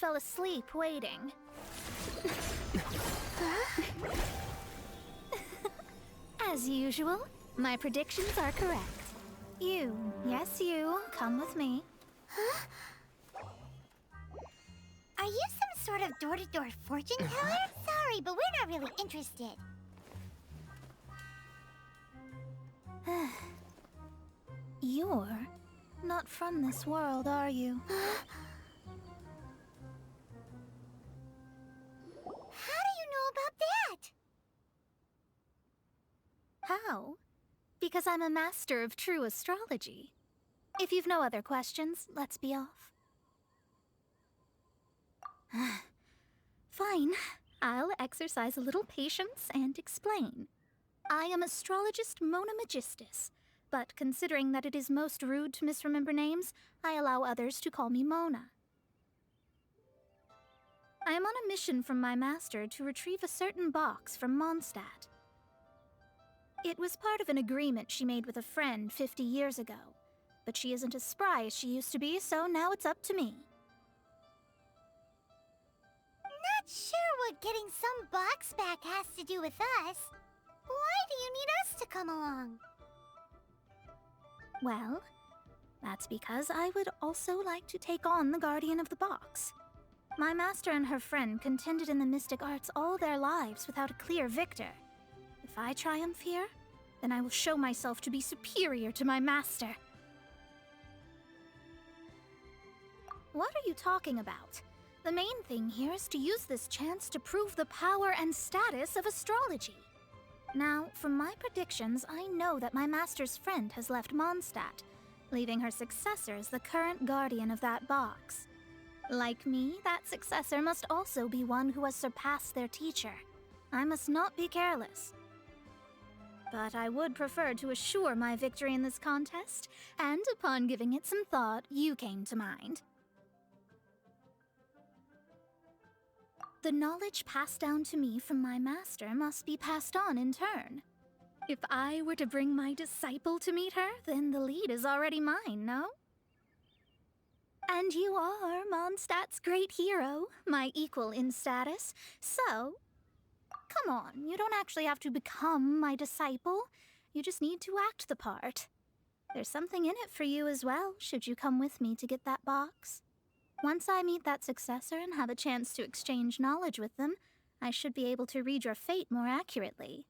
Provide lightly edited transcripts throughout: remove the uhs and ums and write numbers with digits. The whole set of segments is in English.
fell asleep waiting. As usual, my predictions are correct. You, yes you, come with me. Huh? Are you some sort of door-to-door fortune teller? Sorry, but we're not really interested. You're not from this world, are you? How do you know about that? How? Because I'm a master of true astrology. If you've no other questions, let's be off. Fine. I'll exercise a little patience and explain. I am astrologist Mona Magistus, but considering that it is most rude to misremember names, I allow others to call me Mona. I am on a mission from my master to retrieve a certain box from Mondstadt. It was part of an agreement she made with a friend 50 years ago, but she isn't as spry as she used to be, so now it's up to me. Not sure what getting some box back has to do with us. Why do you need us to come along? Well, that's because I would also like to take on the Guardian of the Box. My master and her friend contended in the mystic arts all their lives without a clear victor. If I triumph here, then I will show myself to be superior to my master. What are you talking about? The main thing here is to use this chance to prove the power and status of astrology. Now, from my predictions, I know that my master's friend has left Mondstadt, leaving her successor as the current guardian of that box. Like me, that successor must also be one who has surpassed their teacher. I must not be careless. But I would prefer to assure my victory in this contest, and upon giving it some thought, you came to mind. The knowledge passed down to me from my master must be passed on in turn. If I were to bring my disciple to meet her, then the lead is already mine, no? And you are Mondstadt's great hero, my equal in status, so... Come on, you don't actually have to become my disciple. You just need to act the part. There's something in it for you as well, should you come with me to get that box. Once I meet that successor and have a chance to exchange knowledge with them, I should be able to read your fate more accurately.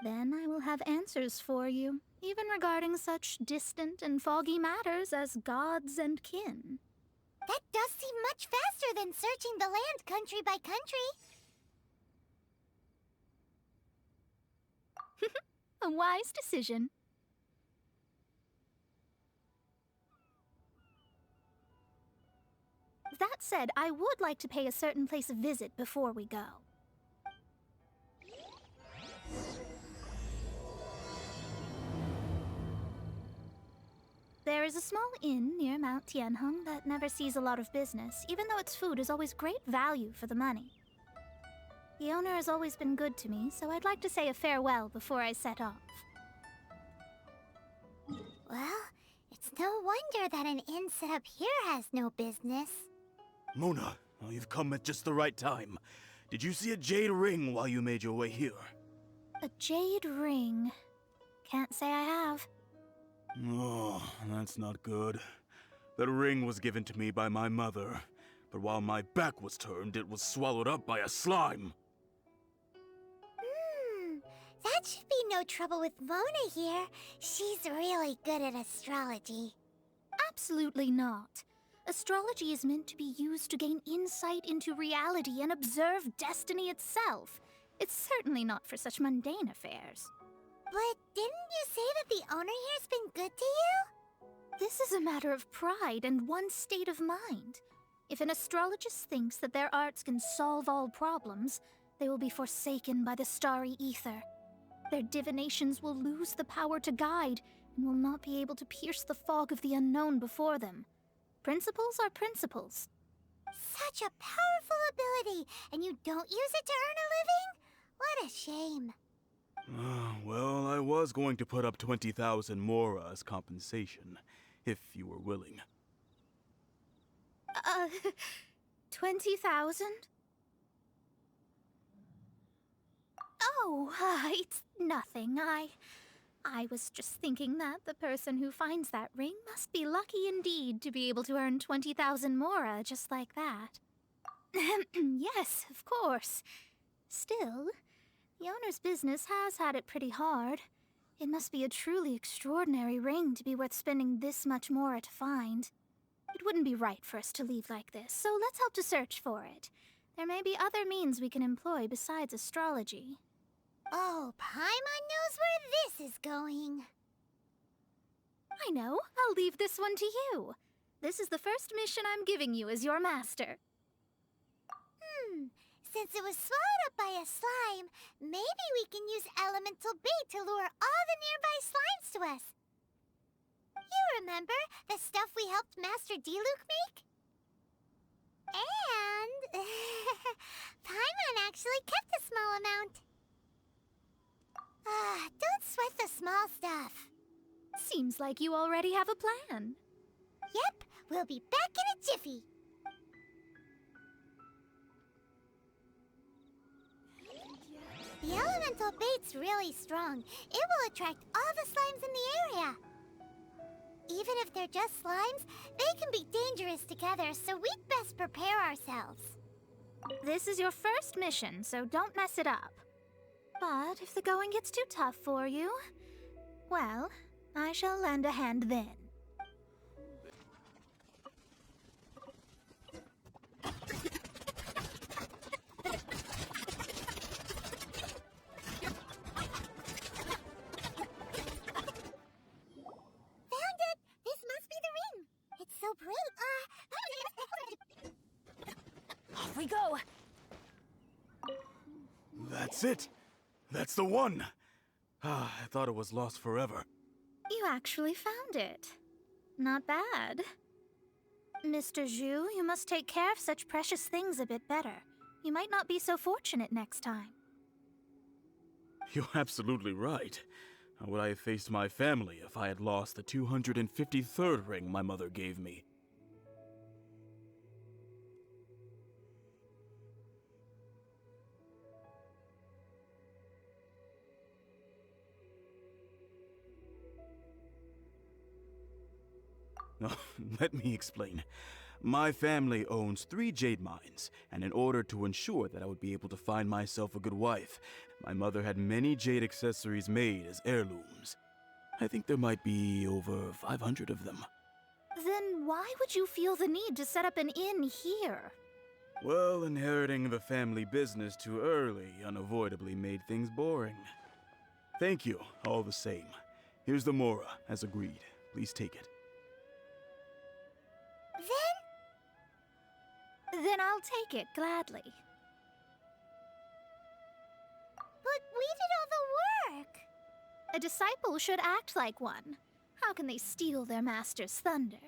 Then I will have answers for you, even regarding such distant and foggy matters as gods and kin. That does seem much faster than searching the land country by country. A wise decision. That said, I would like to pay a certain place a visit before we go. There is a small inn near Mount Tianheng that never sees a lot of business, even though its food is always great value for the money. The owner has always been good to me, so I'd like to say a farewell before I set off. Well, it's no wonder that an inn set up here has no business. Mona, well, you've come at just the right time. Did you see a jade ring while you made your way here? A jade ring? Can't say I have. Oh, that's not good. That ring was given to me by my mother, but while my back was turned, it was swallowed up by a slime. That should be no trouble with Mona here. She's really good at astrology. Absolutely not. Astrology is meant to be used to gain insight into reality and observe destiny itself. It's certainly not for such mundane affairs. But didn't you say that the owner here's been good to you? This is a matter of pride and one's state of mind. If an astrologist thinks that their arts can solve all problems, they will be forsaken by the starry ether. Their divinations will lose the power to guide and will not be able to pierce the fog of the unknown before them. Principles are principles. Such a powerful ability, and you don't use it to earn a living? What a shame. Well, I was going to put up 20,000 mora as compensation, if you were willing. 20,000? Oh, it's nothing. I was just thinking that the person who finds that ring must be lucky indeed to be able to earn 20,000 mora just like that. Yes, of course. Still, the owner's business has had it pretty hard. It must be a truly extraordinary ring to be worth spending this much mora to find. It wouldn't be right for us to leave like this, so let's help to search for it. There may be other means we can employ besides astrology. Oh, Paimon knows where this is going. I know. I'll leave this one to you. This is the first mission I'm giving you as your master. Since it was swallowed up by a slime, maybe we can use elemental bait to lure all the nearby slimes to us. You remember the stuff we helped Master Diluc make? And Paimon actually kept a small amount. Don't sweat the small stuff. Seems like you already have a plan. Yep, we'll be back in a jiffy. The elemental bait's really strong. It will attract all the slimes in the area. Even if they're just slimes, they can be dangerous together, so we'd best prepare ourselves. This is your first mission, so don't mess it up. But if the going gets too tough for you, well, I shall lend a hand then. So pretty. Off we go. That's it. That's the one. I thought it was lost forever. You actually found it. Not bad. Mr. Zhu, you must take care of such precious things a bit better. You might not be so fortunate next time. You're absolutely right. How would I have faced my family if I had lost the 253rd ring my mother gave me? Let me explain. My family owns 3 jade mines, and in order to ensure that I would be able to find myself a good wife, my mother had many jade accessories made as heirlooms. I think there might be over 500 of them. Then why would you feel the need to set up an inn here? Well, inheriting the family business too early unavoidably made things boring. Thank you, all the same. Here's the mora, as agreed. Please take it. Then I'll take it gladly. But we did all the work. A disciple should act like one. How can they steal their master's thunder?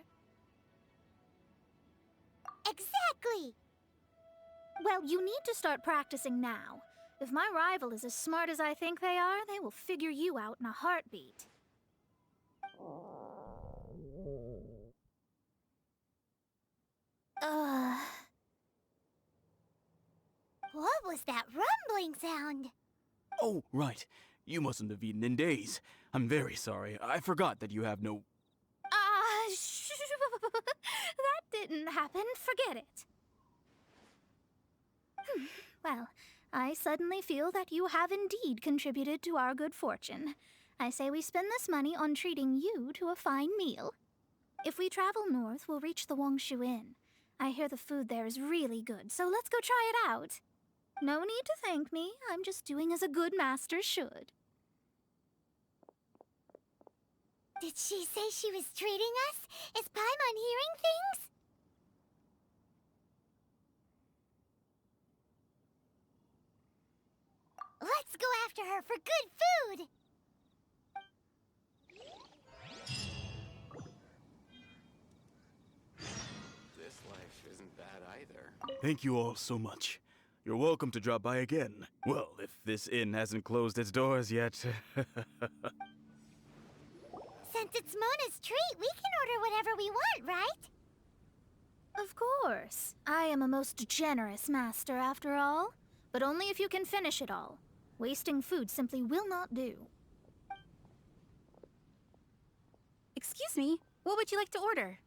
Exactly! Well, you need to start practicing now. If my rival is as smart as I think they are, they will figure you out in a heartbeat. What was that rumbling sound? Oh, right. You mustn't have eaten in days. I'm very sorry. I forgot that you have no... That didn't happen. Forget it. Well, I suddenly feel that you have indeed contributed to our good fortune. I say we spend this money on treating you to a fine meal. If we travel north, we'll reach the Wongshu Inn. I hear the food there is really good, so let's go try it out. No need to thank me. I'm just doing as a good master should. Did she say she was treating us? Is Paimon hearing things? Let's go after her for good food! This life isn't bad either. Thank you all so much. You're welcome to drop by again. Well, if this inn hasn't closed its doors yet. Since it's Mona's treat, we can order whatever we want, right? Of course. I am a most generous master after all. But only if you can finish it all. Wasting food simply will not do. Excuse me, what would you like to order?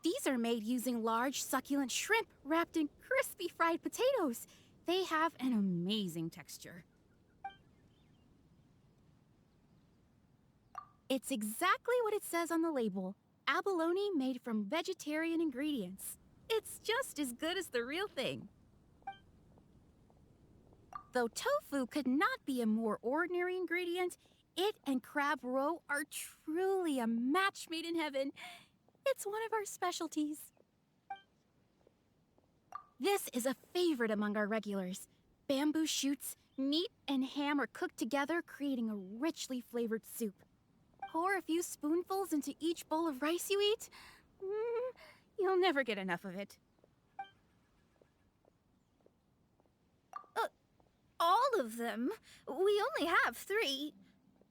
These are made using large, succulent shrimp wrapped in crispy fried potatoes. They have an amazing texture. It's exactly what it says on the label. Abalone made from vegetarian ingredients. It's just as good as the real thing. Though tofu could not be a more ordinary ingredient, it and crab roe are truly a match made in heaven. It's one of our specialties. This is a favorite among our regulars. Bamboo shoots, meat, and ham are cooked together, creating a richly flavored soup. Pour a few spoonfuls into each bowl of rice you eat. You'll never get enough of it. All of them? We only have 3.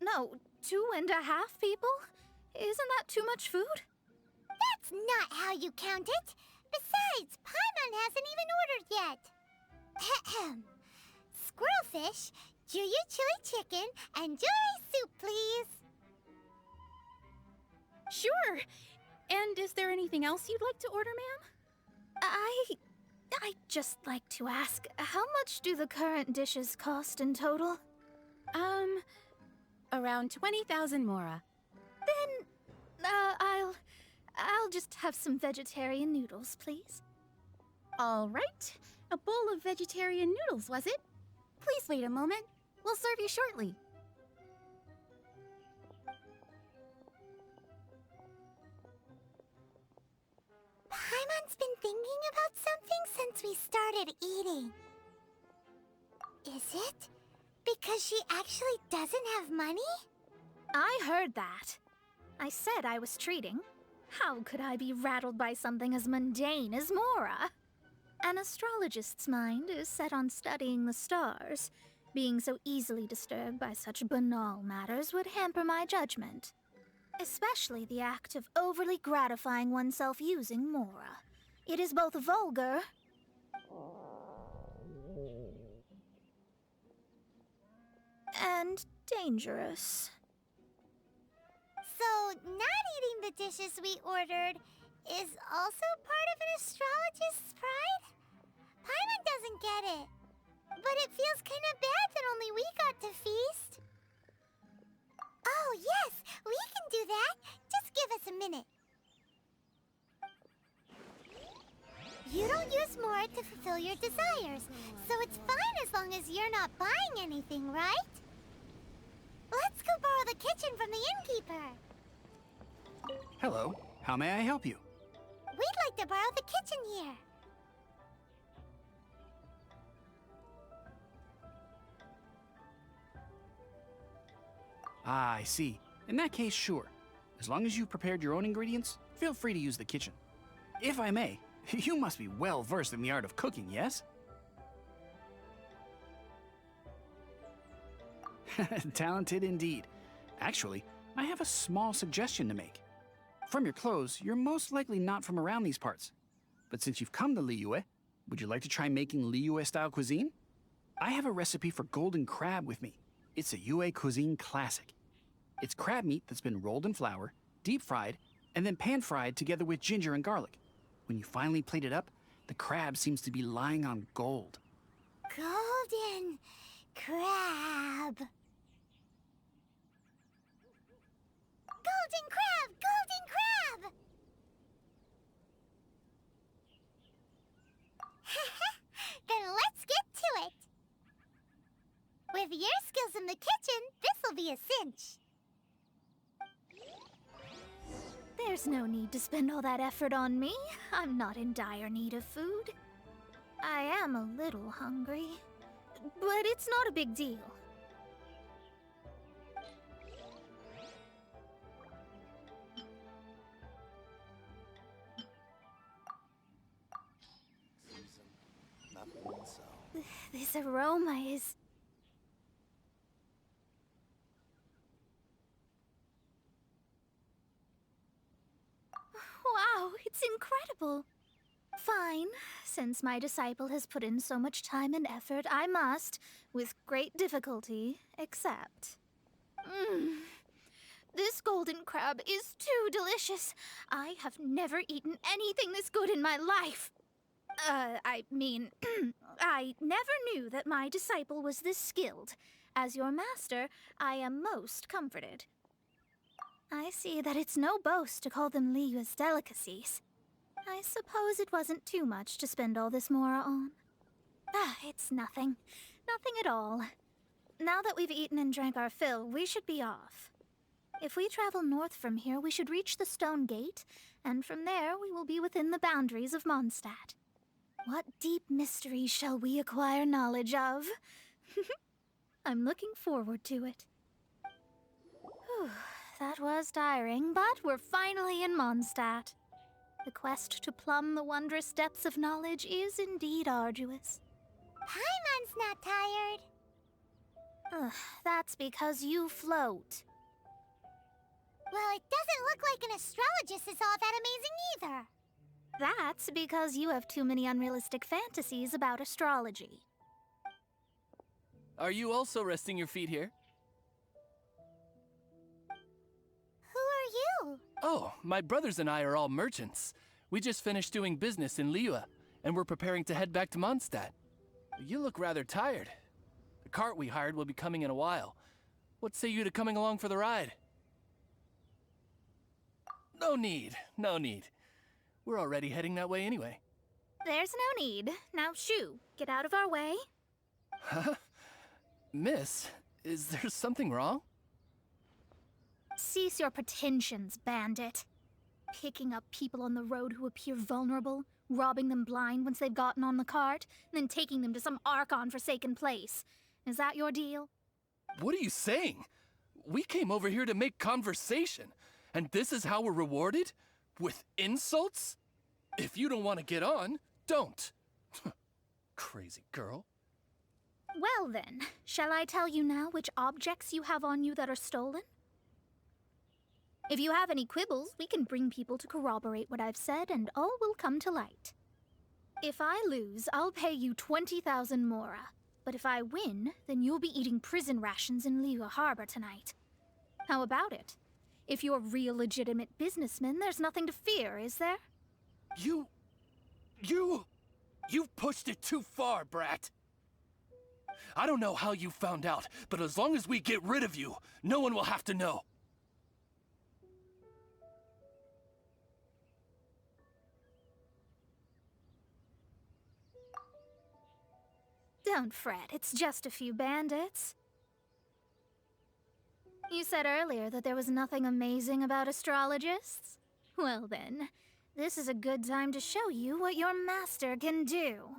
No, 2.5 people? Isn't that too much food? That's not how you count it. Besides, Paimon hasn't even ordered yet. Ahem. Squirrelfish, Juyu chili chicken, and jewelry soup, please. Sure. And is there anything else you'd like to order, ma'am? I'd just like to ask, how much do the current dishes cost in total? Around 20,000 mora. Then, I'll just have some vegetarian noodles, please. All right. A bowl of vegetarian noodles, was it? Please wait a moment. We'll serve you shortly. Paimon's been thinking about something since we started eating. Is it because she actually doesn't have money? I heard that. I said I was treating. How could I be rattled by something as mundane as Mora? An astrologist's mind is set on studying the stars. Being so easily disturbed by such banal matters would hamper my judgment. Especially the act of overly gratifying oneself using Mora. It is both vulgar and dangerous. So, not eating the dishes we ordered is also part of an astrologist's pride? Paimon doesn't get it. But it feels kind of bad that only we got to feast. Oh, yes, we can do that. Just give us a minute. You don't use more to fulfill your desires, so it's fine as long as you're not buying anything, right? Let's go borrow the kitchen from the innkeeper. Hello, how may I help you? We'd like to borrow the kitchen here. Ah, I see. In that case, sure. As long as you've prepared your own ingredients, feel free to use the kitchen. If I may, you must be well versed in the art of cooking, yes? Talented indeed. Actually, I have a small suggestion to make. From your clothes, you're most likely not from around these parts. But since you've come to Liyue, would you like to try making Liyue-style cuisine? I have a recipe for golden crab with me. It's a Yue cuisine classic. It's crab meat that's been rolled in flour, deep fried, and then pan fried together with ginger and garlic. When you finally plate it up, the crab seems to be lying on gold. Golden crab. Golden crab! Golden crab! Then let's get to it. With your skills in the kitchen, this'll be a cinch. There's no need to spend all that effort on me. I'm not in dire need of food. I am a little hungry, but it's not a big deal. Nothing so. This aroma is... Wow, it's incredible. Fine. Since my disciple has put in so much time and effort, I must, with great difficulty, accept. This golden crab is too delicious. I have never eaten anything this good in my life. I mean, I never knew that my disciple was this skilled. As your master, I am most comforted. I see that it's no boast to call them Liyue's delicacies. I suppose it wasn't too much to spend all this mora on. It's nothing. Nothing at all. Now that we've eaten and drank our fill, we should be off. If we travel north from here, we should reach the Stone Gate, and from there we will be within the boundaries of Mondstadt. What deep mysteries shall we acquire knowledge of? I'm looking forward to it. Whew, that was tiring, but we're finally in Mondstadt. The quest to plumb the wondrous depths of knowledge is indeed arduous. Paimon's not tired. That's because you float. Well, it doesn't look like an astrologist is all that amazing either. That's because you have too many unrealistic fantasies about astrology. Are you also resting your feet here? Who are you? Oh, my brothers and I are all merchants. We just finished doing business in Liyue, and we're preparing to head back to Mondstadt. You look rather tired. The cart we hired will be coming in a while. What say you to coming along for the ride? No need, no need. We're already heading that way anyway. There's no need. Now shoo, get out of our way. Huh? Miss, is there something wrong? Cease your pretensions, bandit. Picking up people on the road who appear vulnerable, robbing them blind once they've gotten on the cart, and then taking them to some Archon-forsaken place. Is that your deal? What are you saying? We came over here to make conversation, and this is how we're rewarded? With insults? If you don't want to get on, don't. Crazy girl. Well then, shall I tell you now which objects you have on you that are stolen? If you have any quibbles, we can bring people to corroborate what I've said, and all will come to light. If I lose, I'll pay you 20,000 mora. But if I win, then you'll be eating prison rations in Liyue Harbor tonight. How about it? If you're real legitimate businessmen, there's nothing to fear, is there? You've pushed it too far, brat. I don't know how you found out, but as long as we get rid of you, no one will have to know. Don't fret, it's just a few bandits. You said earlier that there was nothing amazing about astrologists? Well then, this is a good time to show you what your master can do.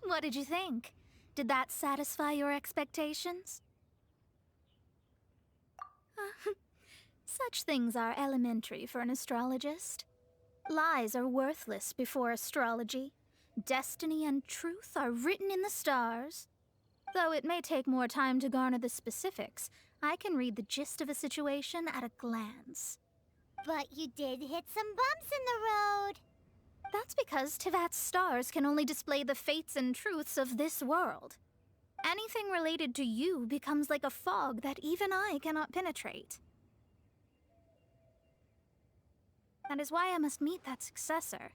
What did you think? Did that satisfy your expectations? Such things are elementary for an astrologist. Lies are worthless before astrology. Destiny and truth are written in the stars. Though it may take more time to garner the specifics, I can read the gist of a situation at a glance. But you did hit some bumps in the road. That's because Tivat's stars can only display the fates and truths of this world. Anything related to you becomes like a fog that even I cannot penetrate. That is why I must meet that successor.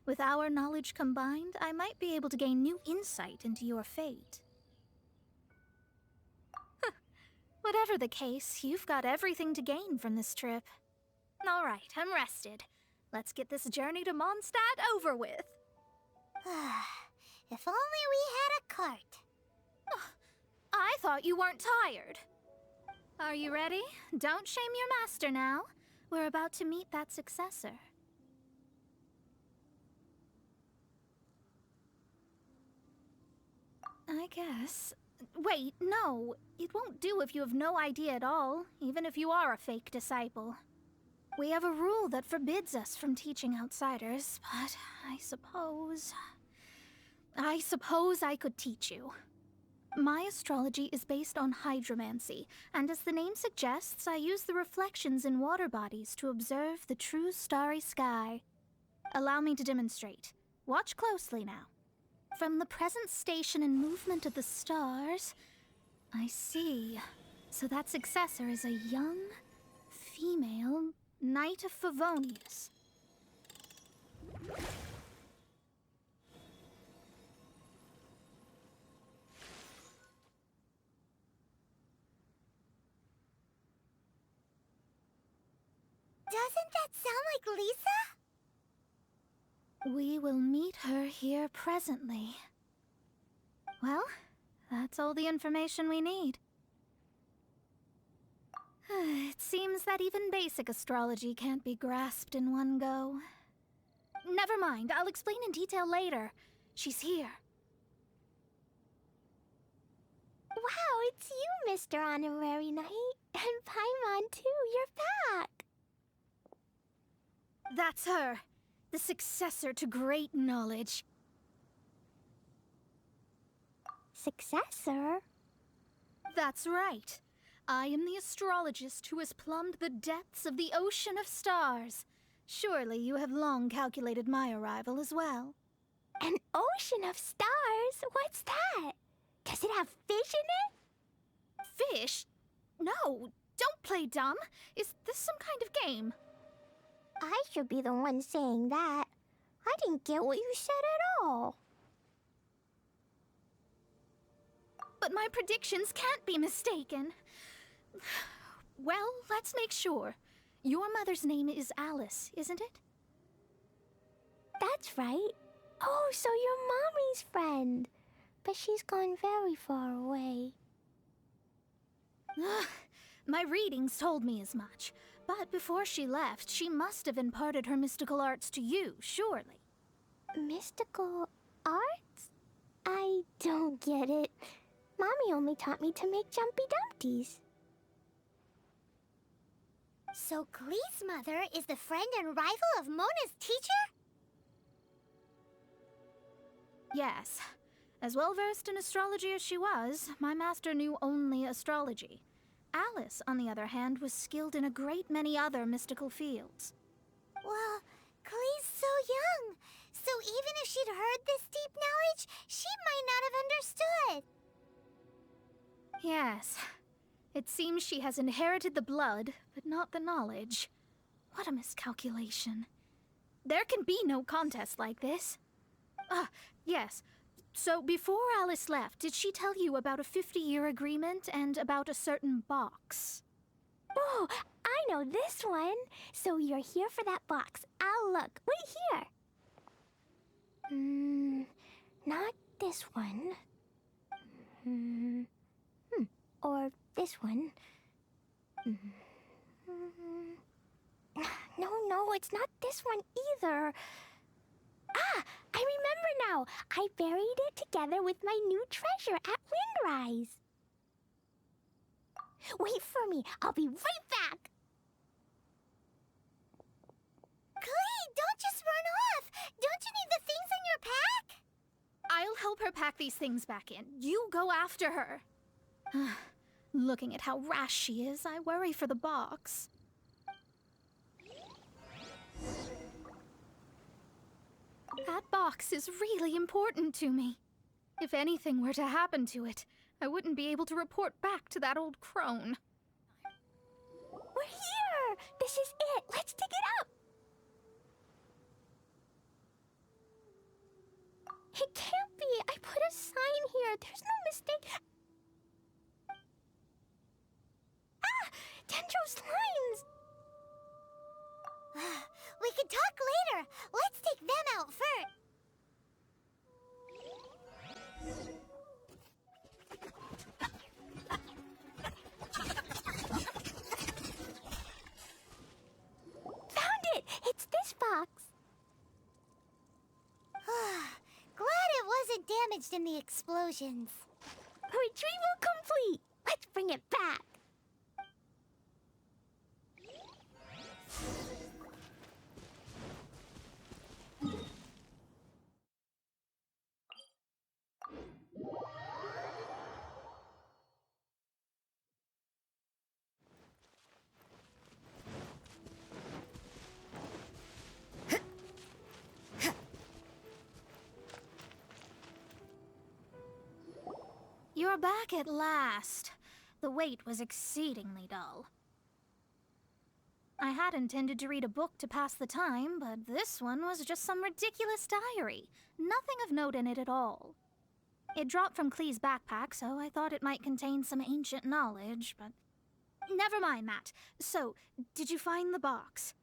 With our knowledge combined, I might be able to gain new insight into your fate. Whatever the case, you've got everything to gain from this trip. All right, I'm rested. Let's get this journey to Mondstadt over with. If only we had a cart. I thought you weren't tired. Are you ready? Don't shame your master now. We're about to meet that successor. I guess Wait, no. It won't do if you have no idea at all, even if you are a fake disciple. We have a rule that forbids us from teaching outsiders, but I suppose I could teach you. My astrology is based on hydromancy, and as the name suggests, I use the reflections in water bodies to observe the true starry sky. Allow me to demonstrate. Watch closely now. From the present station and movement of the stars, I see. So that successor is a young, female Knight of Favonius. Doesn't that sound like Lisa? We will meet her here presently. Well, that's all the information we need. It seems that even basic astrology can't be grasped in one go. Never mind, I'll explain in detail later. She's here. Wow, it's you, Mr. Honorary Knight. And Paimon, too, you're back. That's her, the successor to great knowledge. Successor? That's right. I am the astrologist who has plumbed the depths of the ocean of stars. Surely you have long calculated my arrival as well. An ocean of stars? What's that? Does it have fish in it? Fish? No, don't play dumb. Is this some kind of game? I should be the one saying that. I didn't get what you said at all. But my predictions can't be mistaken. Well, let's make sure. Your mother's name is Alice, isn't it? That's right. Oh, so you're Mommy's friend. But she's gone very far away. My readings told me as much. But before she left, she must have imparted her mystical arts to you, surely. Mystical arts? I don't get it. Mommy only taught me to make jumpy dumpties. So Glee's mother is the friend and rival of Mona's teacher? Yes. As well versed in astrology as she was, my master knew only astrology. Alice, on the other hand, was skilled in a great many other mystical fields. Well, Glee's so young. So even if she'd heard this deep knowledge, she might not have understood. Yes. It seems she has inherited the blood, but not the knowledge. What a miscalculation. There can be no contest like this. Ah, yes. So before Alice left, did she tell you about a 50-year agreement and about a certain box? Oh, I know this one. So you're here for that box. I'll look. Wait here. Not this one. Or this one. No, it's not this one either. Ah, I remember now. I buried it together with my new treasure at Windrise. Wait for me. I'll be right back. Glee, don't just run off. Don't you need the things in your pack? I'll help her pack these things back in. You go after her. Looking at how rash she is, I worry for the box. That box is really important to me. If anything were to happen to it, I wouldn't be able to report back to that old crone. We're here! This is it! Let's dig it up! It can't be! I put a sign here! There's no mistake! Ah! Dendro's lines! We can talk later! Let's take them out first! Found it! It's this box! Glad it wasn't damaged in the explosions. retrieval complete! Let's bring it back! You're back at last. The wait was exceedingly dull. I had intended to read a book to pass the time, but this one was just some ridiculous diary. Nothing of note in it at all. It dropped from Klee's backpack, so I thought it might contain some ancient knowledge, but... Never mind that. So, did you find the box?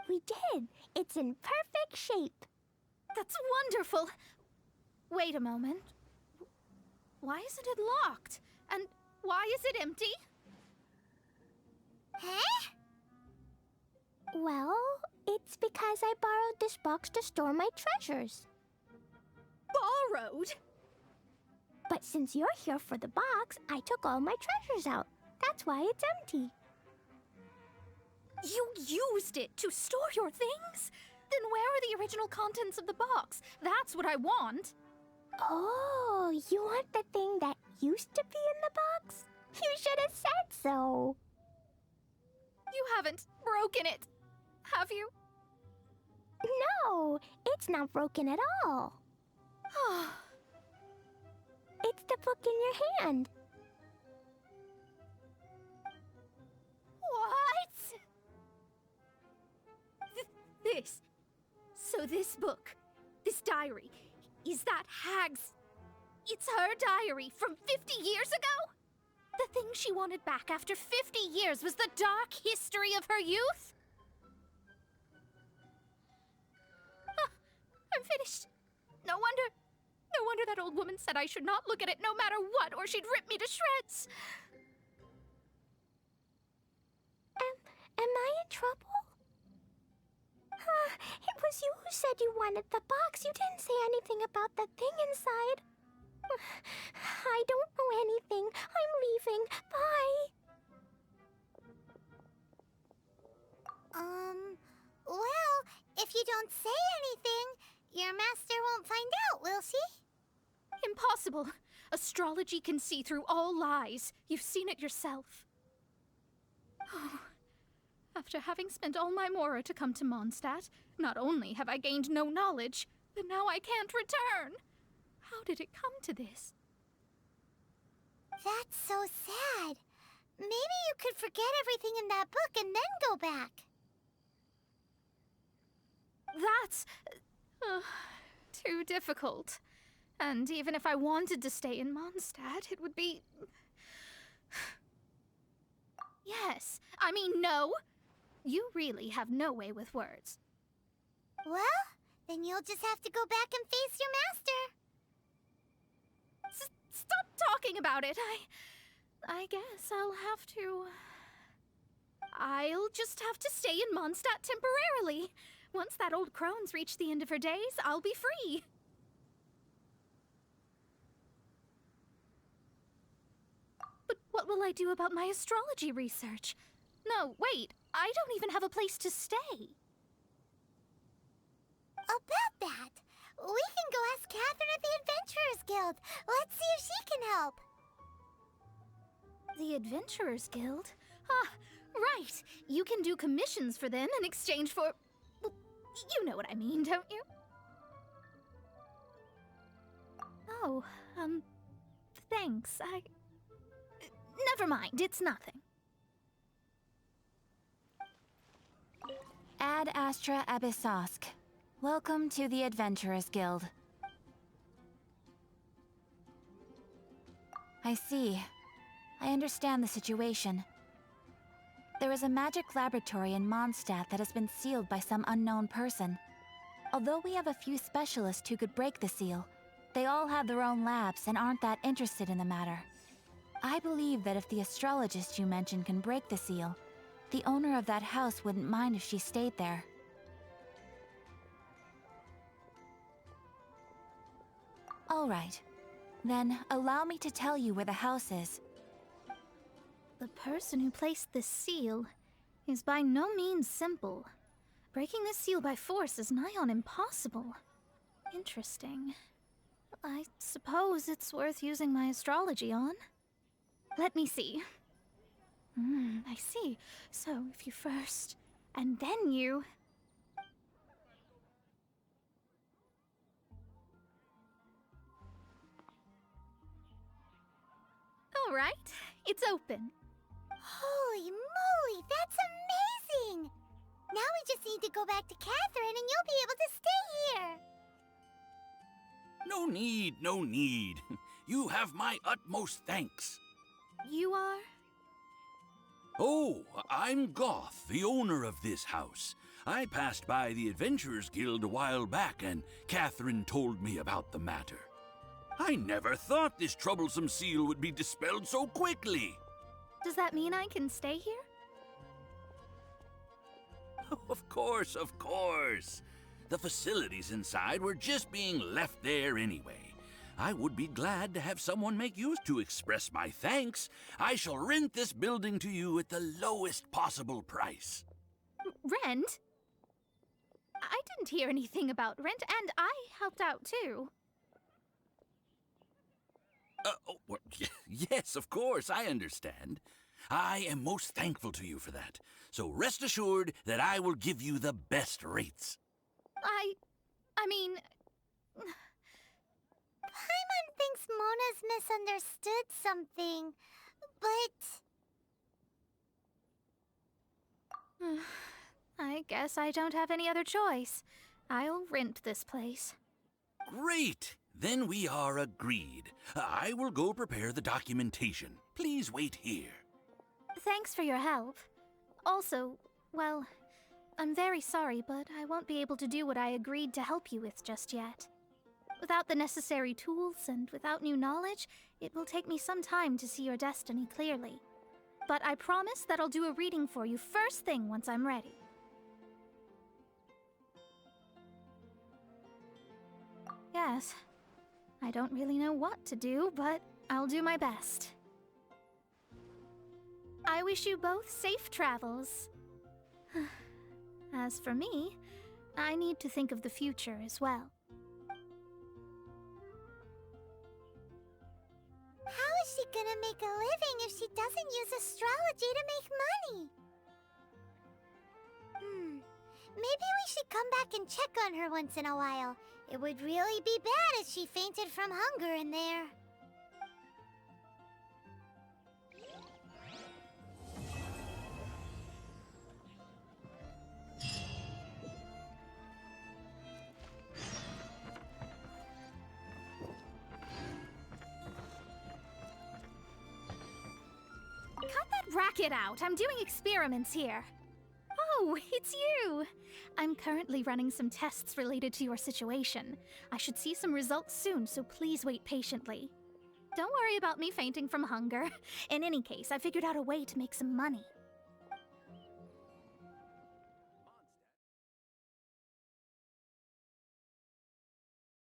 We did. It's in perfect shape. That's wonderful! Wait a moment. Why isn't it locked? And why is it empty? Huh? Well, it's because I borrowed this box to store my treasures. Borrowed? But since you're here for the box, I took all my treasures out. That's why it's empty. You used it to store your things? Then where are the original contents of the box? That's what I want. Oh, you want the thing that used to be in the box? You should have said so. You haven't broken it, have you? No, it's not broken at all. It's the book in your hand. What? This. So this book, this diary, is that Hag's... It's her diary from 50 years ago? The thing she wanted back after 50 years was the dark history of her youth? Huh, I'm finished. No wonder that old woman said I should not look at it no matter what, or she'd rip me to shreds. Am I in trouble? It was you who said you wanted the box. You didn't say anything about the thing inside. I don't know anything. I'm leaving. Bye. Well, if you don't say anything, your master won't find out, will she? Impossible. Astrology can see through all lies. You've seen it yourself. Oh. After having spent all my mora to come to Mondstadt, not only have I gained no knowledge, but now I can't return. How did it come to this? That's so sad. Maybe you could forget everything in that book and then go back. That's... too difficult. And even if I wanted to stay in Mondstadt, it would be... Yes, I mean no. You really have no way with words. Well, then you'll just have to go back and face your master. Stop talking about it. I guess I'll have to... I'll just have to stay in Mondstadt temporarily. Once that old crone's reached the end of her days, I'll be free. But what will I do about my astrology research? No, wait. I don't even have a place to stay. About that, we can go ask Catherine at the Adventurers Guild. Let's see if she can help. The Adventurers Guild? Ah, right. You can do commissions for them in exchange for... Well, you know what I mean, don't you? Oh, thanks. Never mind, it's nothing. Ad Astra Abyssosk. Welcome to the Adventurers Guild. I see. I understand the situation. There is a magic laboratory in Mondstadt that has been sealed by some unknown person. Although we have a few specialists who could break the seal, they all have their own labs and aren't that interested in the matter. I believe that if the astrologist you mentioned can break the seal, the owner of that house wouldn't mind if she stayed there. All right. Then allow me to tell you where the house is. The person who placed this seal is by no means simple. Breaking this seal by force is nigh on impossible. Interesting. I suppose it's worth using my astrology on. Let me see. I see. So if you first, and then you... All right, it's open. Holy moly, that's amazing! Now we just need to go back to Catherine and you'll be able to stay here. No need, no need. You have my utmost thanks. You are? Oh, I'm Goth, the owner of this house. I passed by the Adventurers Guild a while back, and Catherine told me about the matter. I never thought this troublesome seal would be dispelled so quickly. Does that mean I can stay here? Of course, of course. The facilities inside were just being left there anyway. I would be glad to have someone make use to express my thanks. I shall rent this building to you at the lowest possible price. Rent? I didn't hear anything about rent, and I helped out too. Well, yes, of course, I understand. I am most thankful to you for that. So rest assured that I will give you the best rates. I mean... Paimon thinks Mona's misunderstood something, but... I guess I don't have any other choice. I'll rent this place. Great! Then we are agreed. I will go prepare the documentation. Please wait here. Thanks for your help. Also, well, I'm very sorry, but I won't be able to do what I agreed to help you with just yet. Without the necessary tools and without new knowledge, it will take me some time to see your destiny clearly. But I promise that I'll do a reading for you first thing once I'm ready. Yes, I don't really know what to do, but I'll do my best. I wish you both safe travels. As for me, I need to think of the future as well. how is she gonna make a living if she doesn't use astrology to make money? Maybe we should come back and check on her once in a while. It would really be bad if she fainted from hunger in there. Cut that racket out! I'm doing experiments here. Oh, it's you! I'm currently running some tests related to your situation. I should see some results soon, so please wait patiently. Don't worry about me fainting from hunger. In any case, I figured out a way to make some money.